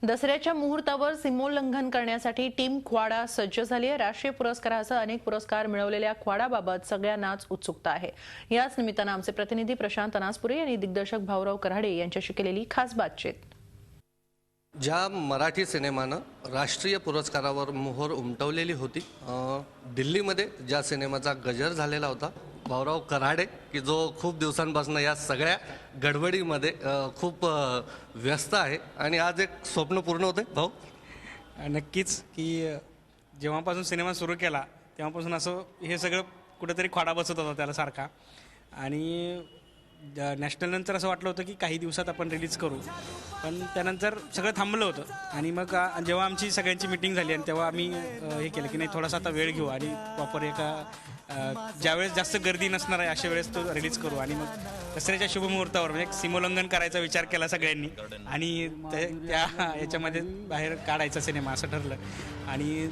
दसऱ्याच्या मुहूर्तावर सीमोल्लंघन करण्यासाठी टीम ख्वाडा सज्ज झाली आहे। राष्ट्रीय पुरस्कारासह अनेक पुरस्कार मिळवलेल्या ख्वाडाबाबत सगळ्यांनाच उत्सुकता आहे। याच निमित्तानं आमचे प्रतिनिधी प्रशांत अनासपुरे यांनी दिग्दर्शक भाऊराव कराडे यांच्याशी केलेली खास बातचीत। ज्या मराठी सिनेमानं राष्ट्रीय पुरस्कारावर मोहर उमटवलेली होती, दिल्लीमध्ये ज्या सिनेमाचा गजर झालेला होता, भाऊराव कराडे की जो खूप दिवसांपासून या सगळ्या गडबडीमध्ये खूप व्यस्त आहे आणि आज एक स्वप्न पूर्ण होते भाऊ। नक्कीच की जेव्हापासून सिनेमा सुरू केला तेव्हापासून असं हे सगळं कुठेतरी खोडा बसत होता त्याला सारखा, आणि नॅशनल नंतर असं वाटलं होतं की काही दिवसात आपण रिलीज करू, पण त्यानंतर सगळं थांबलं होतं। आणि मग जेव्हा आमची सगळ्यांची मीटिंग झाली आणि तेव्हा आम्ही हे केलं की नाही, थोडासा आता वेळ घेऊ आणि प्रॉपर एका ज्यावेळेस जास्त गर्दी नसणार आहे अशा वेळेस तो रिलीज करू। आणि मग दसऱ्याच्या शुभमुहूर्तावर म्हणजे एक सीमोल्लंघन करायचा विचार केला सगळ्यांनी आणि त्या याच्यामध्ये बाहेर काढायचा सिनेमा असं ठरलं। आणि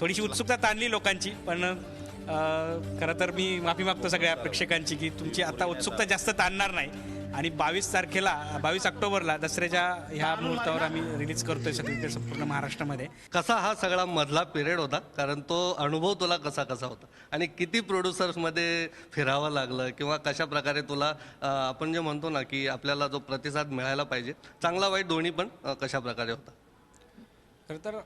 थोडीशी उत्सुकता ताणली लोकांची, पण खरं तर मी माफी मागतो सगळ्या प्रेक्षकांची की तुमची आता उत्सुकता जास्त ताणणार नाही। आणि 22 ऑक्टोबरला दसऱ्याच्या ह्या मुहूर्तावर आम्ही रिलीज करतोय सगळीकडे संपूर्ण महाराष्ट्रामध्ये। कसा हा सगळा मधला पिरियड होता, कारण तो अनुभव तुला कसा होता आणि किती प्रोड्युसर्समध्ये फिरावं लागलं, किंवा कशा प्रकारे तुला आपण जे म्हणतो ना की आपल्याला जो प्रतिसाद मिळायला पाहिजे चांगला वाईट दोन्ही, पण कशा प्रकारे होता? खरं तर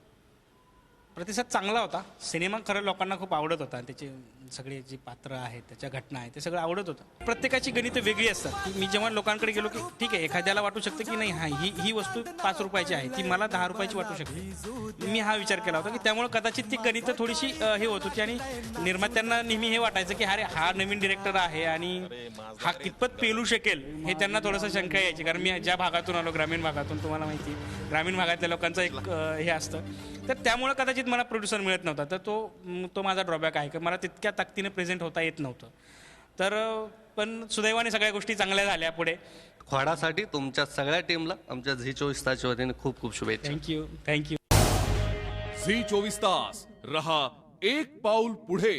प्रतिसाद चांगला होता। सिनेमा खरं लोकांना खूप आवडत होता, त्याचे सगळे जी पात्र आहेत, त्याच्या घटना आहेत, ते सगळं आवडत होतं। प्रत्येकाची गणितं वेगळी असतात की मी जेव्हा लोकांकडे गेलो की ठीक आहे, एखाद्याला वाटू शकतं की नाही हा ही वस्तू 5 रुपयाची आहे, ती मला 10 रुपयाची वाटू शकते। मी हा विचार केला होता की त्यामुळे कदाचित ती गणितं थोडीशी हे होत होती आणि निर्मात्यांना नेहमी हे वाटायचं की अरे हा नवीन डिरेक्टर आहे आणि हा कितपत पेलू शकेल, हे त्यांना थोडंसं शंका यायची। कारण मी ज्या भागातून आलो, ग्रामीण भागातून, तुम्हाला माहिती ग्रामीण भागातल्या लोकांचं एक हे असतं, तर त्यामुळे कदाचित मला प्रोड्युसर मिळत नव्हता। तर तो माझा ड्रॉबॅक आहे की मला तितक्या ताकदीने प्रेझेंट होता येत नव्हतं। तर पण सुदैवाने सगळ्या गोष्टी चांगल्या झाल्या पुढे। ख्वाडासाठी तुमच्या सगळ्या टीमला आमच्या झी24 तासच्या वतीने खूप खूप शुभेच्छा। थँक्यू। झी24 तास रहा एक पाऊल पुढे।